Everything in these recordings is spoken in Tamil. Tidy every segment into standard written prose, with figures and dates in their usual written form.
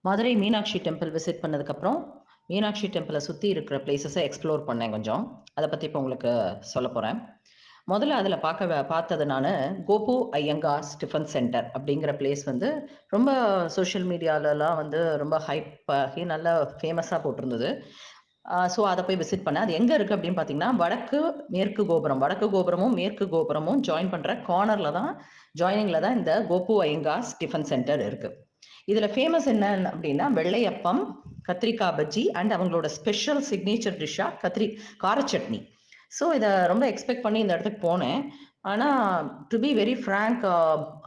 மதுரை மீனாட்சி டெம்பிள் விசிட் பண்ணதுக்கப்புறம், மீனாட்சி டெம்பிள சுத்தி இருக்கிற பிளேஸஸ எக்ஸ்ப்ளோர் பண்ணேன் கொஞ்சம். அத பத்தி இப்ப உங்களுக்கு சொல்லப் போறேன். முதல்ல அதுல பார்த்தது நானு, கோபு ஐயங்கார்ஸ் டிஃபன் சென்டர் அப்படிங்கிற பிளேஸ் வந்து ரொம்ப சோசியல் மீடியாலலாம் வந்து ரொம்ப ஹைப் ஆகி நல்லா ஃபேமஸா போட்டிருந்தது. ஸோ அத போய் விசிட் பண்ணேன். அது எங்க இருக்கு அப்படின்னு பார்த்தீங்கன்னா, மேற்கு கோபுரம். வடக்கு கோபுரமும், மேற்கு கோபுரமும் ஜாயினிங்ல தான் இந்த கோபு ஐயங்கார்ஸ் டிஃபன் சென்டர் இருக்கு. இதுல ஃபேமஸ் என்ன அப்படின்னா, வெள்ளையப்பம், கத்திரிக்காய் பஜ்ஜி அண்ட் அவங்களோட ஸ்பெஷல் சிக்னேச்சர் டிஷ்ஷா கார சட்னி. ஸோ இத ரொம்ப எக்ஸ்பெக்ட் பண்ணி இந்த இடத்துக்கு போனேன். ஆனா, டு பி வெரி ஃபிராங்க்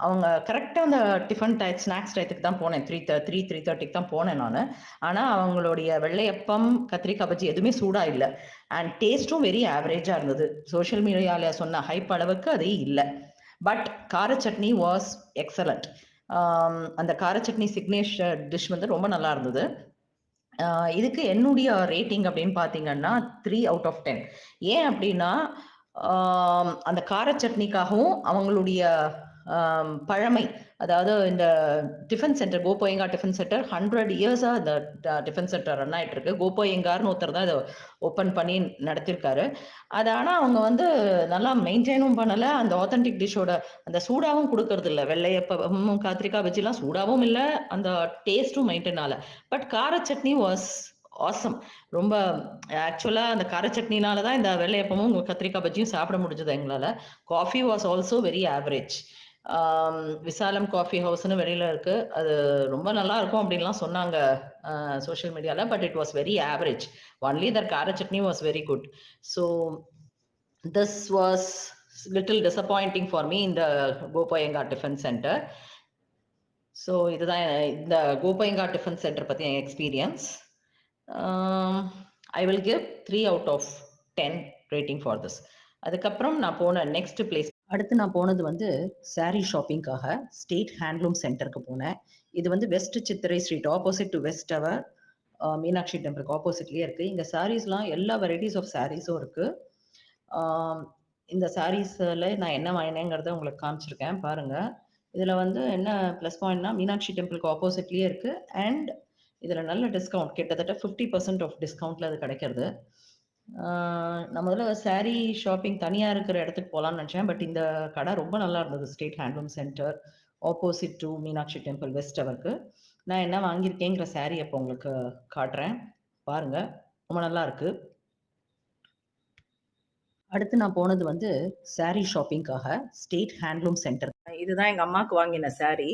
அவங்க கரெக்ட்டா அந்த டிஃபன் ஸ்நாக்ஸ் டயத்துக்கு தான் போனேன். 3:30க்கு தான் போனேன் நானு. ஆனா, அவங்களுடைய வெள்ளையப்பம், கத்திரிக்காய் பஜ்ஜி எதுவுமே சூடா இல்ல. அண்ட் டேஸ்ட்டும் வெரி ஆவரேஜா இருந்தது. சோசியல் மீடியால சொன்ன ஹைப் அளவுக்கு அது இல்ல. பட் கார சட்னி வாஸ் எக்ஸலன்ட். அந்த கார சட்னி சிக்னேச்சர் டிஷ் வந்து ரொம்ப நல்லா இருந்தது. இதுக்கு என்னுடைய ரேட்டிங் அப்படின்னு பார்த்தீங்கன்னா, 3 அவுட் ஆஃப் 10. ஏன் அப்படின்னா, அந்த கார சட்னிக்காகவும் அவங்களுடைய பழமை. அதாவது இந்த tiffin centre Gopu tiffin centre 100 இயர்ஸா இந்த டிஃபன் சென்டர் ரன் ஆயிட்டு இருக்கு. கோபு ஐயங்கார்னு ஒருத்தர் தான் இத ஓப்பன் பண்ணி நடத்தியிருக்காரு. அது ஆனா அவங்க வந்து நல்லா மெயின்டெயினும் பண்ணல. அந்த ஆத்தென்டிக் டிஷ்ஷோட அந்த சூடாவும் குடுக்கறது இல்ல. வெள்ளையப்பமும், கத்திரிக்காய் பஜ்ஜிலாம் சூடாவும் இல்ல. அந்த டேஸ்ட்டும் மெயின்டெயின் ஆகல. பட் கார சட்னி வாஸ் ஆசம். ரொம்ப ஆக்சுவலா அந்த கார சட்னினால தான் இந்த வெள்ளையப்பமும், கத்திரிக்காய் பஜ்ஜியும் சாப்பிட முடிஞ்சது எங்களால. Coffee was also very average. Vishalam coffee ஹவுஸ்ன்னு வெளியில இருக்கு. அது ரொம்ப நல்லா இருக்கும் அப்படின்லாம் சொன்னாங்க சோசியல் மீடியால. But it was very average. Only தர் கார chutney was very good. So this was little disappointing for me இந்த கோபு ஐயங்கார் டிஃபன் சென்டர். ஸோ இதுதான் இந்த கோபு ஐயங்கார் டிஃபன் சென்டர் பத்தி என் experience. I will give 3 out of 10 rating for this. அதுக்கப்புறம் நான் போன நெக்ஸ்ட் பிளேஸ் அடுத்து நான் போனது வந்து சாரீ ஷாப்பிங்காக ஸ்டேட் ஹேண்ட்லூம் சென்டருக்கு போனேன். இது வந்து west Chithirai street opposite to west tower Meenakshi டெம்பிளுக்கு ஆப்போசிட்லயே இருக்கு. இங்க சாரீஸ்லாம் எல்லா வெரைட்டிஸ் ஆஃப் சாரீஸும் இருக்கு. இந்த சாரீஸ்ல நான் என்ன வாங்கினேங்கிறத உங்களுக்கு காமிச்சிருக்கேன் பாருங்க. இதுல வந்து என்ன ப்ளஸ் பாயிண்ட்னா மீனாட்சி டெம்பிளுக்கு ஆப்போசிட்லயே இருக்கு. அண்ட் இதுல நல்ல டிஸ்கவுண்ட் கிட்டத்தட்ட 50% ஆஃப் டிஸ்கவுண்ட்ல அது கிடைக்கிறது. நான் முதல்ல சாரீ ஷாப்பிங் தனியா இருக்கிற இடத்துக்கு போலான்னு நினைச்சேன். பட் இந்த கடை ரொம்ப நல்லா இருந்தது. State handloom centre opposite to Meenakshi temple west டவருக்கு. நான் என்ன வாங்கியிருக்கேங்கிற சாரீ அப்போ உங்களுக்கு காட்டுறேன். பாருங்க. ரொம்ப நல்லா இருக்கு. அடுத்து நான் போனது வந்து சாரீ ஷாப்பிங்காக ஸ்டேட் ஹேண்ட்லூம் சென்டர். இதுதான் எங்க அம்மாவுக்கு வாங்கின சாரீ.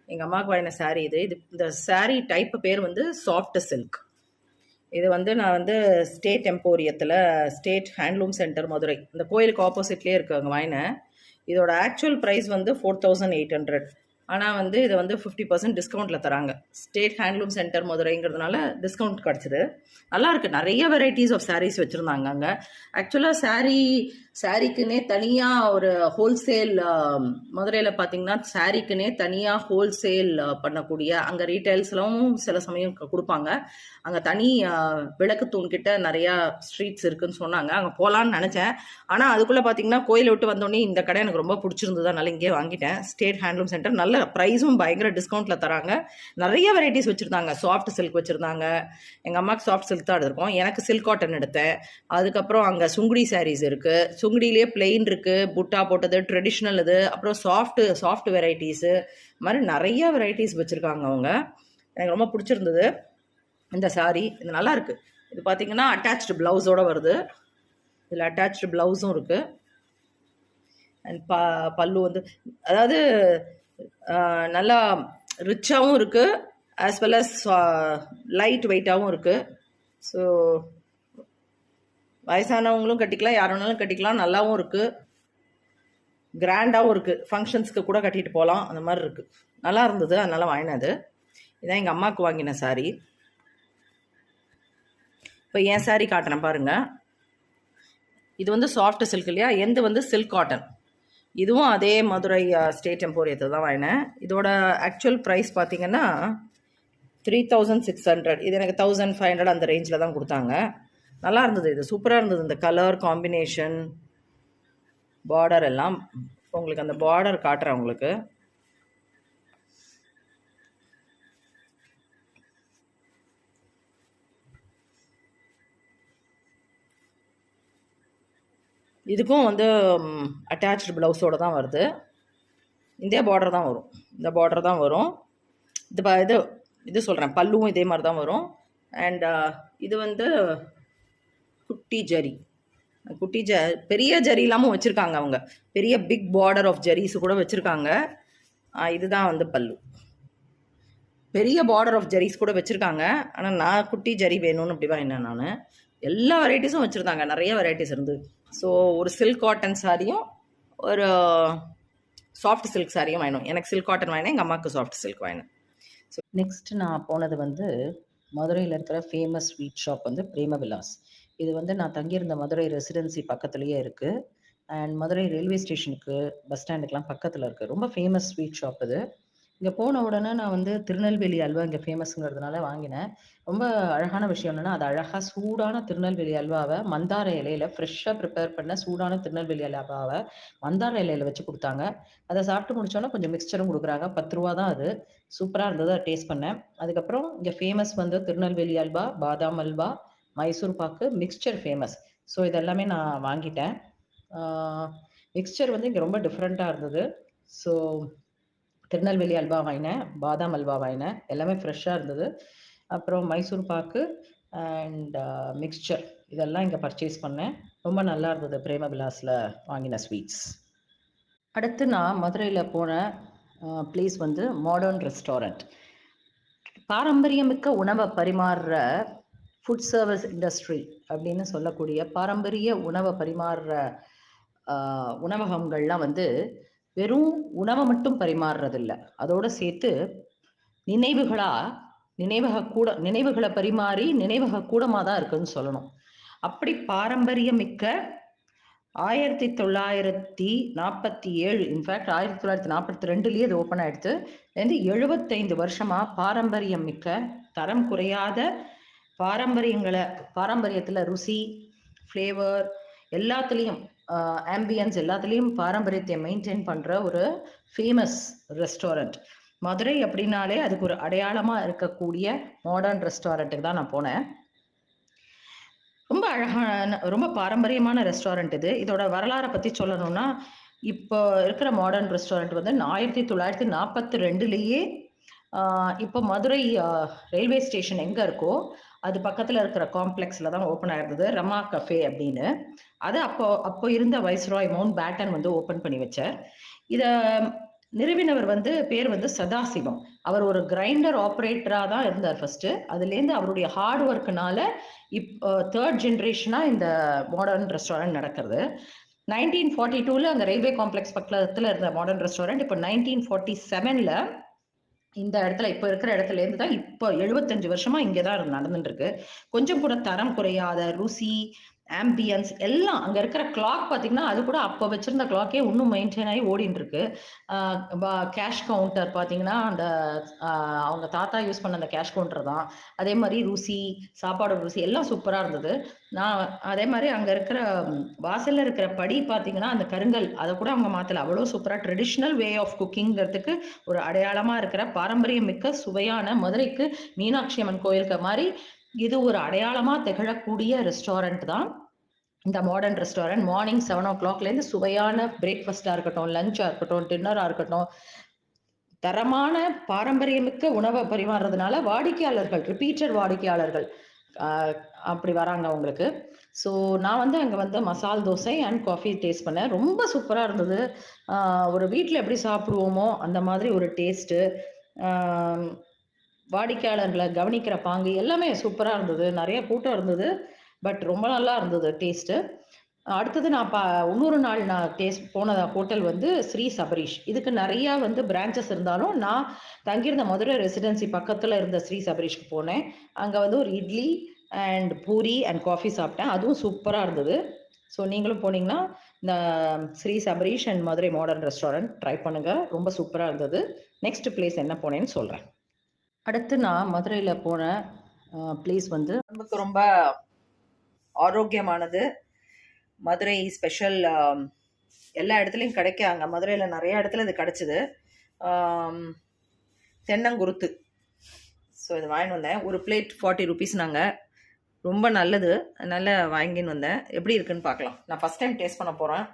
எங்க அம்மாவுக்கு வாங்கின சாரீ இது. இந்த சாரீ டைப் பேர் வந்து சாஃப்ட் சில்க். இது வந்து நான் வந்து ஸ்டேட் எம்போரியத்தில் ஸ்டேட் ஹேண்ட்லூம் சென்டர் மதுரை இந்த கோயிலுக்கு ஆப்போசிட்லேயே இருக்குது அங்கே வாங்கினேன். இதோட ஆக்சுவல் ப்ரைஸ் வந்து 4800. ஆனால் வந்து இதை வந்து 50% டிஸ்கவுண்ட்டில் தராங்க. ஸ்டேட் ஹேண்ட்லூம் சென்டர் மதுரைங்கிறதுனால டிஸ்கவுண்ட் கிடச்சிது. நல்லாயிருக்கு. நிறைய வெரைட்டிஸ் ஆஃப் சாரீஸ் வச்சுருந்தாங்க அங்கே. ஆக்சுவலாக சாரீக்குன்னே தனியாக ஒரு ஹோல்சேல் மதுரையில் பார்த்தீங்கன்னா சாரீக்குன்னே தனியாக ஹோல்சேல் பண்ணக்கூடிய அங்கே ரீட்டைல்ஸ்லாம் சில சமயம் கொடுப்பாங்க. அங்கே தனி விளக்கு தூண்கிட்ட நிறையா ஸ்ட்ரீட்ஸ் இருக்குன்னு சொன்னாங்க. அங்கே போகலான்னு நினச்சேன். ஆனால் அதுக்குள்ளே பார்த்தீங்கன்னா கோயிலை விட்டு வந்தோடனே இந்த கடை எனக்கு ரொம்ப பிடிச்சிருந்தது. அதனால இங்கேயே வாங்கிட்டேன். ஸ்டேட் ஹேண்ட்லூம் சென்டர் நல்ல ப்ரைஸும் பயங்கர டிஸ்கவுண்ட்டில் தராங்க. நிறைய வெரைட்டிஸ் வச்சுருந்தாங்க. சாஃப்ட் சில்க் வச்சுருந்தாங்க. எங்கள் அம்மாவுக்கு சாஃப்ட் சில்க் தான் எடுத்திருக்கோம். எனக்கு சில்க் காட்டன் எடுத்தேன். அதுக்கப்புறம் அங்கே சுங்குடி சாரீஸ் இருக்குது. சுங்குடியிலே பிளெயின் இருக்குது, புட்டா போட்டது, ட்ரெடிஷ்னல் இது, அப்புறம் சாஃப்ட் வெரைட்டிஸு, இது மாதிரி நிறைய வெரைட்டிஸ் வச்சுருக்காங்க அவங்க. எனக்கு ரொம்ப பிடிச்சிருந்தது இந்த சாரீ. இது நல்லா இருக்குது. இது பார்த்தீங்கன்னா அட்டாச்டு ப்ளவுஸோடு வருது. இதில் அட்டாச்டு ப்ளவுஸும் இருக்குது. அண்ட் பல்லு வந்து அதாவது நல்லா ரிச்சாகவும் இருக்குது, ஆஸ் வெல் அஸ் லைட் வெயிட்டாகவும் இருக்குது. ஸோ வயசானவங்களும் கட்டிக்கலாம், யார் வேணாலும் கட்டிக்கலாம். நல்லாவும் இருக்குது, கிராண்டாகவும் இருக்குது. ஃபங்க்ஷன்ஸ்க்கு கூட கட்டிட்டு போகலாம், அந்த மாதிரி இருக்குது. நல்லா இருந்தது, அதனால் வாங்கினது. இதான் எங்கள் அம்மாவுக்கு வாங்கின சாரீ. இப்போ என் சாரீ காட்டுறேன் பாருங்கள். இது வந்து சாஃப்ட் சில்க் இல்லையா, எந்த வந்து சில்க் காட்டன். இதுவும் அதே மதுரை ஸ்டேட் எம்போரியத்தை தான் வாங்கினேன். இதோட ஆக்சுவல் ப்ரைஸ் பார்த்தீங்கன்னா 3600. இது எனக்கு 1500 அந்த ரேஞ்சில் தான் கொடுத்தாங்க. நல்லா இருந்தது. இது சூப்பராக இருந்தது. இந்த கலர் காம்பினேஷன், பார்டர் எல்லாம். உங்களுக்கு அந்த பார்டர் காட்டுறேன் உங்களுக்கு. இதுக்கும் வந்து அட்டாச்சு ப்ளவுஸோடு தான் வருது. இதே பார்டர் தான் வரும், இந்த பார்டர் தான் வரும். இது இது சொல்கிறேன், பல்லுவும் இதே மாதிரி தான் வரும். அண்ட் இது வந்து குட்டி ஜரி, பெரிய ஜரி இல்லாமல் வச்சுருக்காங்க அவங்க, பெரிய பிக் பார்டர் ஆஃப் ஜரீஸு கூட வச்சுருக்காங்க. இதுதான் வந்து பல்லு, பெரிய பார்டர் ஆஃப் ஜரீஸ் கூட வச்சுருக்காங்க. ஆனால் நான் குட்டி ஜரி வேணும்னு அப்படி வாங்கினேன் நான். எல்லா வெரைட்டிஸும் வச்சுருந்தாங்க, நிறைய வெரைட்டிஸ் இருந்து. ஸோ ஒரு சில்க் காட்டன் சாரியும் ஒரு சாஃப்ட் சில்க் சாரியும் வாங்கினோம். எனக்கு சில்க் காட்டன் வாங்கினேன், எங்கள் அம்மாவுக்கு சாஃப்ட் சில்க் வாங்கினேன். ஸோ நெக்ஸ்ட் நான் போனது வந்து மதுரையில் இருக்கிற ஃபேமஸ் ஸ்வீட் ஷாப் வந்து பிரேம விலாஸ். இது வந்து நான் தங்கியிருந்த மதுரை ரெசிடென்சி பக்கத்துலேயே இருக்குது. அண்ட் மதுரை ரயில்வே ஸ்டேஷனுக்கு பஸ் ஸ்டாண்டுக்கெலாம் பக்கத்தில் இருக்குது. ரொம்ப ஃபேமஸ் ஸ்வீட் ஷாப் இது. இங்கே போன உடனே நான் வந்து திருநெல்வேலி அல்வா இங்கே ஃபேமஸுங்கிறதுனால வாங்கினேன். ரொம்ப அழகான விஷயம் என்னென்னா, அது அழகாக சூடான திருநெல்வேலி அல்வாவை மந்தார இலையில் ஃப்ரெஷ்ஷாக ப்ரிப்பேர் பண்ண சூடான திருநெல்வேலி அல்வாவை மந்தார இலையில் வச்சு கொடுத்தாங்க. அதை சாப்பிட்டு முடிச்சோன்னா கொஞ்சம் மிக்சரும் கொடுக்குறாங்க. 10 ரூபா தான் அது. சூப்பராக இருந்தது, அதை டேஸ்ட் பண்ணேன். அதுக்கப்புறம் இங்கே ஃபேமஸ் வந்து திருநெல்வேலி அல்வா, பாதாம் halwa, Mysore pak, mixer famous. So இதெல்லாமே நான் வாங்கிட்டேன். மிக்சர் வந்து இங்கே ரொம்ப டிஃப்ரெண்ட்டாக இருந்தது. ஸோ திருநெல்வேலி அல்வா வாங்கினேன், பாதாம் அல்வா வாங்கினேன், எல்லாமே ஃப்ரெஷ்ஷாக இருந்தது. அப்புறம் மைசூர் பாக்கு அண்ட் மிக்சர் இதெல்லாம் இங்கே பர்ச்சேஸ் பண்ணேன். ரொம்ப நல்லா இருந்தது பிரேம விலாஸில் வாங்கின ஸ்வீட்ஸ். அடுத்து நான் மதுரையில் போன பிளேஸ் வந்து மாடர்ன் ரெஸ்டாரண்ட். பாரம்பரியமிக்க உணவை பரிமாறுற ஃபுட் சர்வீஸ் இண்டஸ்ட்ரி அப்படின்னு சொல்லக்கூடிய பாரம்பரிய உணவை பரிமாறுற உணவகங்கள்லாம் வந்து வெறும் உணவை மட்டும் பரிமாறுறதில்லை, அதோடு சேர்த்து நினைவுகளை பரிமாறி நினைவக கூடமாக தான் இருக்குன்னு சொல்லணும். அப்படி பாரம்பரியமிக்க 1947, இன்ஃபேக்ட் 1942 அது ஓப்பன் ஆகிடுது. இதுலேருந்து 75 வருஷமாக பாரம்பரியம் மிக்க, தரம் குறையாத பாரம்பரியத்தில் ருசி, ஃப்ளேவர் எல்லாத்துலேயும், ஆம்பியன்ஸ் எல்லாத்துலேயும் பாரம்பரியத்தை மெயின்டைன் பண்ணுற ஒரு ஃபேமஸ் ரெஸ்டாரண்ட். மதுரை அப்படின்னாலே அதுக்கு ஒரு அடையாளமாக இருக்கக்கூடிய மாடர்ன் ரெஸ்டாரண்ட்டுக்கு தான் நான் போனேன். ரொம்ப அழகான, ரொம்ப பாரம்பரியமான ரெஸ்டாரண்ட் இது. இதோட வரலாறை பற்றி சொல்லணும்னா, இப்போ இருக்கிற மாடர்ன் ரெஸ்டாரண்ட் வந்து 1942 இப்போ மதுரை ரயில்வே ஸ்டேஷன் எங்கே இருக்கோ அது பக்கத்தில் இருக்கிற காம்ப்ளெக்ஸில் தான் ஓப்பன் ஆகிருந்தது, ரமா கஃபே அப்படின்னு. அது அப்போ இருந்த வைஸ்ராய் மவுண்ட் பேட்டன் வந்து ஓப்பன் பண்ணி வச்சார். இதை நிறுவினவர் வந்து பேர் வந்து சதாசிவம். அவர் ஒரு கிரைண்டர் ஆப்ரேட்டராக தான் இருந்தார் ஃபர்ஸ்ட். அதுலேருந்து அவருடைய ஹார்ட் ஒர்க்குனால இப்போ 3rd ஜென்ரேஷனாக இந்த மாடர்ன் ரெஸ்டாரண்ட் நடக்கிறது. 1942 அங்கே ரயில்வே காம்ப்ளெக்ஸ் பக்கத்தில் இருந்த மாடர்ன் ரெஸ்டாரண்ட் இப்போ 1947 இந்த இடத்துல, இப்போ இருக்கிற இடத்துலேருந்து தான் இப்போ 75 வருஷமா இங்கே தான் நடந்துட்டு இருக்கு. கொஞ்சம் கூட தரம் குறையாத ருசி, ஆம்பியன்ஸ் எல்லாம். அங்கே இருக்கிற கிளாக் பார்த்தீங்கன்னா அது கூட அப்போ வச்சிருந்த கிளாக்கே இன்னும் மெயின்டைன் ஆகி ஓடிட்டு இருக்கு. கேஷ் கவுண்டர் பார்த்தீங்கன்னா அந்த அவங்க தாத்தா யூஸ் பண்ண அந்த கேஷ் கவுண்டர் தான். அதே மாதிரி ருசி, சாப்பாடு ருசி எல்லாம் சூப்பராக இருந்தது. நான் அதே மாதிரி அங்கே இருக்கிற வாசலில் இருக்கிற படி பார்த்தீங்கன்னா அந்த கருங்கல் அதை கூட அவங்க மாற்றலை, அவ்வளோ சூப்பராக ட்ரெடிஷ்னல் வே ஆஃப் குக்கிங்கிறதுக்கு ஒரு அடையாளமாக இருக்கிற பாரம்பரியம் மிக்க சுவையான மதுரைக்கு மீனாட்சி அம்மன் கோயிலுக்கு மாதிரி இது ஒரு அடையாளமாக திகழக்கூடிய ரெஸ்டாரண்ட் தான் இந்த மாடர்ன் ரெஸ்டாரண்ட். மார்னிங் 7 o'clockலேருந்து சுவையான பிரேக்ஃபாஸ்டாக இருக்கட்டும், லஞ்சாக இருக்கட்டும், டின்னராக இருக்கட்டும், தரமான பாரம்பரியமிக்க உணவை பரிமாறுறதுனால வாடிக்கையாளர்கள், ரிப்பீட்டட் வாடிக்கையாளர்கள் அப்படி வராங்க அவங்களுக்கு. ஸோ நான் வந்து அங்கே வந்து மசால் தோசை அண்ட் காஃபி டேஸ்ட் பண்ணேன். ரொம்ப சூப்பராக இருந்தது. ஒரு வீட்டில் எப்படி சாப்பிடுவோமோ அந்த மாதிரி ஒரு டேஸ்ட்டு, வாடிக்கையாளர்களை கவனிக்கிற பாங்கு எல்லாமே சூப்பராக இருந்தது. நிறைய கூட்டம் இருந்தது, பட் ரொம்ப நல்லா இருந்தது டேஸ்ட்டு. அடுத்தது நான் இன்னொரு நாள் நான் போன ஹோட்டல் வந்து ஸ்ரீ சபரீஷ். இதுக்கு நிறையா வந்து பிரான்ச்சஸ் இருந்தாலும் நான் தங்கியிருந்த மதுரை ரெசிடென்சி பக்கத்தில் இருந்த ஸ்ரீ சபரீஷ்க்கு போனேன். அங்கே வந்து ஒரு idli and puri and coffee சாப்பிட்டேன், அதுவும் சூப்பராக இருந்தது. ஸோ நீங்களும் போனீங்கன்னா இந்த Sri Sabareesh and Madurai modern restaurant try பண்ணுங்கள், ரொம்ப சூப்பராக இருந்தது. நெக்ஸ்ட் பிளேஸ் என்ன போனேன்னு சொல்கிறேன். அடுத்து நான் மதுரையில் போன பிளேஸ் வந்து நமக்கு ரொம்ப ஆரோக்கியமானது, மதுரை ஸ்பெஷல், எல்லா இடத்துலையும் கிடைக்காங்க. மதுரையில் நிறைய இடத்துல இது கிடச்சிது. தென்னங்குருத்து. ஸோ இது வாங்கிட்டு வந்தேன். ஒரு பிளேட் 40 rupees. நாங்கள் ரொம்ப நல்லது. அதனால வாங்கின்னு வந்தேன். எப்படி இருக்குன்னு பார்க்கலாம். நான் ஃபஸ்ட் டைம் டேஸ்ட் பண்ண போகிறேன்.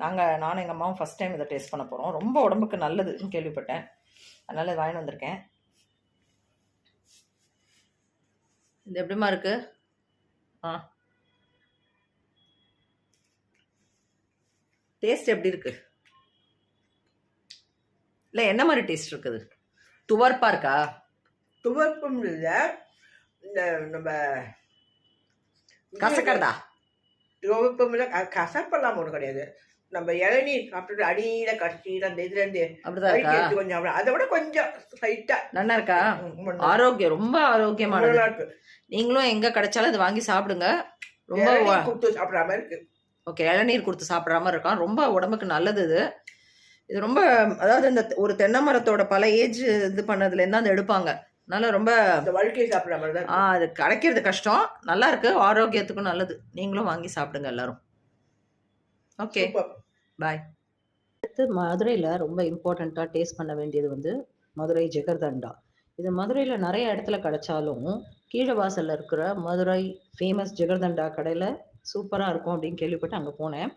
நானும் எங்கள் அம்மாவும் ஃபஸ்ட் டைம் இதை டேஸ்ட் பண்ண போகிறோம். ரொம்ப உடம்புக்கு நல்லதுன்னு கேள்விப்பட்டேன். அதனால இதை வாங்கிட்டு வந்திருக்கேன். இது எப்படிமா இருக்கு? டேஸ்ட் எப்படி இருக்கு? இல்லை என்ன மாதிரி டேஸ்ட் இருக்குது? துவர்ப்பா இருக்கா? துவர்ப்பும் இல்லை, இந்த நம்ம கசக்கிறதா? துவர்ப்பும் இல்லை, கசப்பெல்லாம் ஒன்றும் கிடையாது. நம்ம இளநீர் சாப்பிட்டு அடியில கடைசியில அந்த இதுல இருந்து அப்படிதான் கொஞ்சம் அதை விட கொஞ்சம் லைட்டா நல்லா இருக்கா? ஆரோக்கியம், ரொம்ப ஆரோக்கியமானதா இருக்கு. நீங்களும் எங்க கிடைச்சாலும் இது வாங்கி சாப்பிடுங்க. ரொம்ப கொடுத்து சாப்பிட்ற மாதிரி இருக்கு. ஓகே, இளநீர் கொடுத்து சாப்பிட்ற மாதிரி இருக்கான். ரொம்ப உடம்புக்கு நல்லது இது. இது ரொம்ப, அதாவது இந்த ஒரு தென்னை மரத்தோட பல ஏஜ் இது பண்ணதுல இருந்து அந்த எடுப்பாங்க. அதனால ரொம்ப வாழ்க்கையை சாப்பிட்ற மாதிரி தான். அது கிடைக்கிறது கஷ்டம். நல்லா இருக்கு, ஆரோக்கியத்துக்கும் நல்லது. நீங்களும் வாங்கி சாப்பிடுங்க எல்லாரும். ஓகே, பாய். அடுத்து மதுரையில் ரொம்ப இம்பார்ட்டண்ட்டாக டேஸ்ட் பண்ண வேண்டியது வந்து மதுரை ஜிகர்தண்டா. இது மதுரையில் நிறைய இடத்துல கிடைச்சாலும் கீழே வாசலில் இருக்கிற மதுரை ஃபேமஸ் ஜிகர்தண்டா கடையில் சூப்பராக இருக்கும் அப்படின்னு கேள்விப்பட்டு அங்கே போனேன்.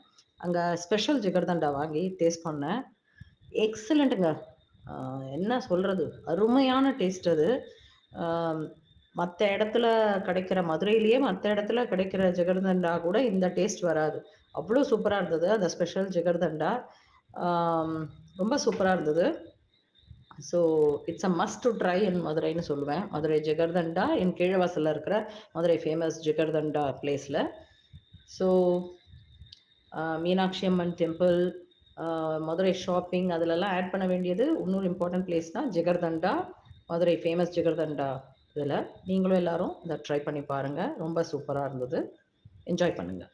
அங்கே ஸ்பெஷல் ஜிகர்தண்டா வாங்கி டேஸ்ட் பண்ணேன். எக்ஸலண்ட்டுங்க. என்ன சொல்கிறது, அருமையான டேஸ்ட் அது. மற்ற இடத்துல கிடைக்கிற, மதுரையிலேயே மற்ற இடத்துல கிடைக்கிற ஜிகர்தண்டா கூட இந்த டேஸ்ட் வராது. அவ்வளோ சூப்பராக இருந்தது அந்த ஸ்பெஷல் ஜிகர்தண்டா. ரொம்ப சூப்பராக இருந்தது. So it's a must to try in மதுரைன்னு சொல்லுவேன். மதுரை ஜிகர்தண்டா என் கீழவாசலில் இருக்கிற மதுரை ஃபேமஸ் ஜிகர்தண்டா பிளேஸில். So Meenakshi Amman temple, Madurai shopping, அதிலெல்லாம் ஆட் பண்ண வேண்டியது இன்னொரு இம்பார்ட்டன்ட் பிளேஸ் தான் ஜிகர்தண்டா, மதுரை ஃபேமஸ் ஜிகர்தண்டா. இதில் நீங்களும் எல்லாரும் இதை ட்ரை பண்ணி பாருங்கள். ரொம்ப சூப்பராக இருந்தது. என்ஜாய் பண்ணுங்கள்.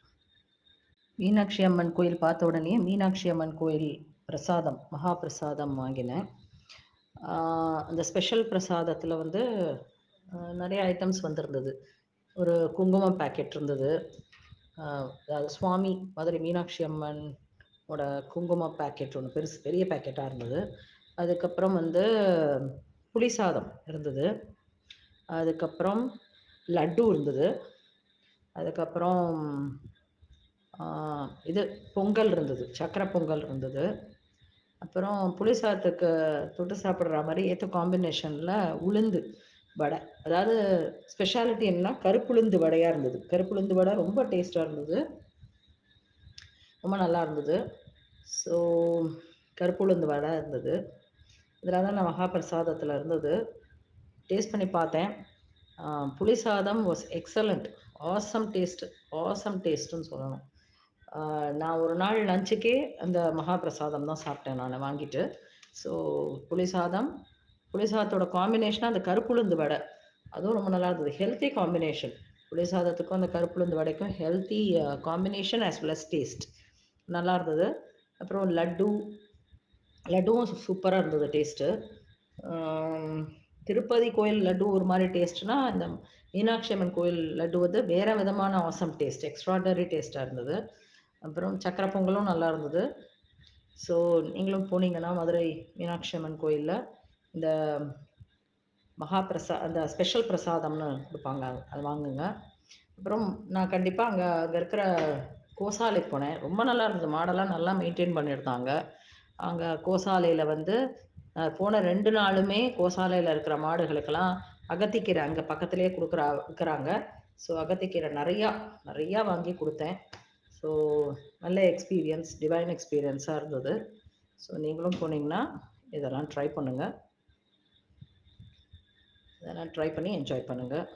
மீனாட்சி அம்மன் கோயில் பார்த்த உடனே மீனாட்சி அம்மன் கோயில் பிரசாதம், மகா பிரசாதம் வாங்கினேன். அந்த ஸ்பெஷல் பிரசாதத்தில் வந்து நிறைய ஐட்டம்ஸ் வந்துருந்தது. ஒரு குங்குமம் பேக்கெட் இருந்தது. அதாவது சுவாமி மதுரை மீனாட்சி அம்மனோட குங்குமம் பேக்கெட் ஒன்று பெரிய பேக்கெட்டாக இருந்தது. அதுக்கப்புறம் வந்து புளிசாதம் இருந்தது. அதுக்கப்புறம் லட்டு இருந்தது. அதுக்கப்புறம் இது பொங்கல் இருந்தது, சக்கரை பொங்கல் இருந்தது. அப்புறம் புளிசாதத்துக்கு தொட்டு சாப்பிட்ற மாதிரி ஏற்ற காம்பினேஷனில் உளுந்து வடை. அதாவது ஸ்பெஷாலிட்டி என்னன்னா கருப்புளுந்து வடையாக இருந்தது. கருப்புளுந்து வடை ரொம்ப டேஸ்ட்டாக இருந்தது, ரொம்ப நல்லா இருந்தது. ஸோ கருப்புளுந்து வடை இருந்தது. இதில் தான் நான் மகாபிரசாதத்தில் இருந்தது. டேஸ்ட் பண்ணி பார்த்தேன். புளிசாதம் வாஸ் எக்ஸலண்ட், ஆசம் டேஸ்ட்டுன்னு சொல்லணும். நான் ஒரு நாள் லஞ்சுக்கே அந்த மகாபிரசாதம் தான் சாப்பிட்டேன் நான் வாங்கிட்டு. ஸோ புளிசாதத்தோட காம்பினேஷனாக அந்த கருப்புளுந்து வடை, அதுவும் ரொம்ப நல்லா இருந்தது. ஹெல்த்தி காம்பினேஷன், புளிசாதத்துக்கும் அந்த கருப்புளுந்து வடைக்கும் healthy combination as well as taste நல்லா இருந்தது. அப்புறம் லட்டுவும் சூப்பராக இருந்தது டேஸ்ட்டு. திருப்பதி கோயில் லட்டு ஒரு மாதிரி டேஸ்ட்னா, இந்த மீனாட்சி அம்மன் கோயில் லட்டு வந்து வேறு விதமான ஆசம் டேஸ்ட், எக்ஸ்ட்ராடனரி டேஸ்ட்டாக இருந்தது. அப்புறம் சக்கரை பொங்கலும் நல்லா இருந்தது. ஸோ நீங்களும் போனீங்கன்னா மதுரை மீனாட்சி அம்மன் கோயிலில் இந்த அந்த ஸ்பெஷல் பிரசாதம்னு கொடுப்பாங்க, அது வாங்குங்க. அப்புறம் நான் கண்டிப்பாக அங்கே இருக்கிற கோசாலைக்கு போனேன். ரொம்ப நல்லா இருந்தது. மாடெல்லாம் நல்லா மெயின்டைன் பண்ணியிருந்தாங்க. அங்கே கோசாலையில் வந்து போன 2 நாளுமே கோசாலையில் இருக்கிற மாடுகளுக்கெல்லாம் அகத்திக்கீரை அங்கே பக்கத்துலேயே விற்கிறாங்க. ஸோ அகத்திக்கீரை நிறையா வாங்கி கொடுத்தேன். ஸோ நல்ல எக்ஸ்பீரியன்ஸ், டிவைன் எக்ஸ்பீரியன்ஸாக இருந்தது. ஸோ நீங்களும் போனீங்கன்னா இதெல்லாம் ட்ரை பண்ணுங்கள். இதெல்லாம் ட்ரை பண்ணி என்ஜாய் பண்ணுங்கள்.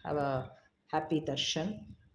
Have a happy Darshan.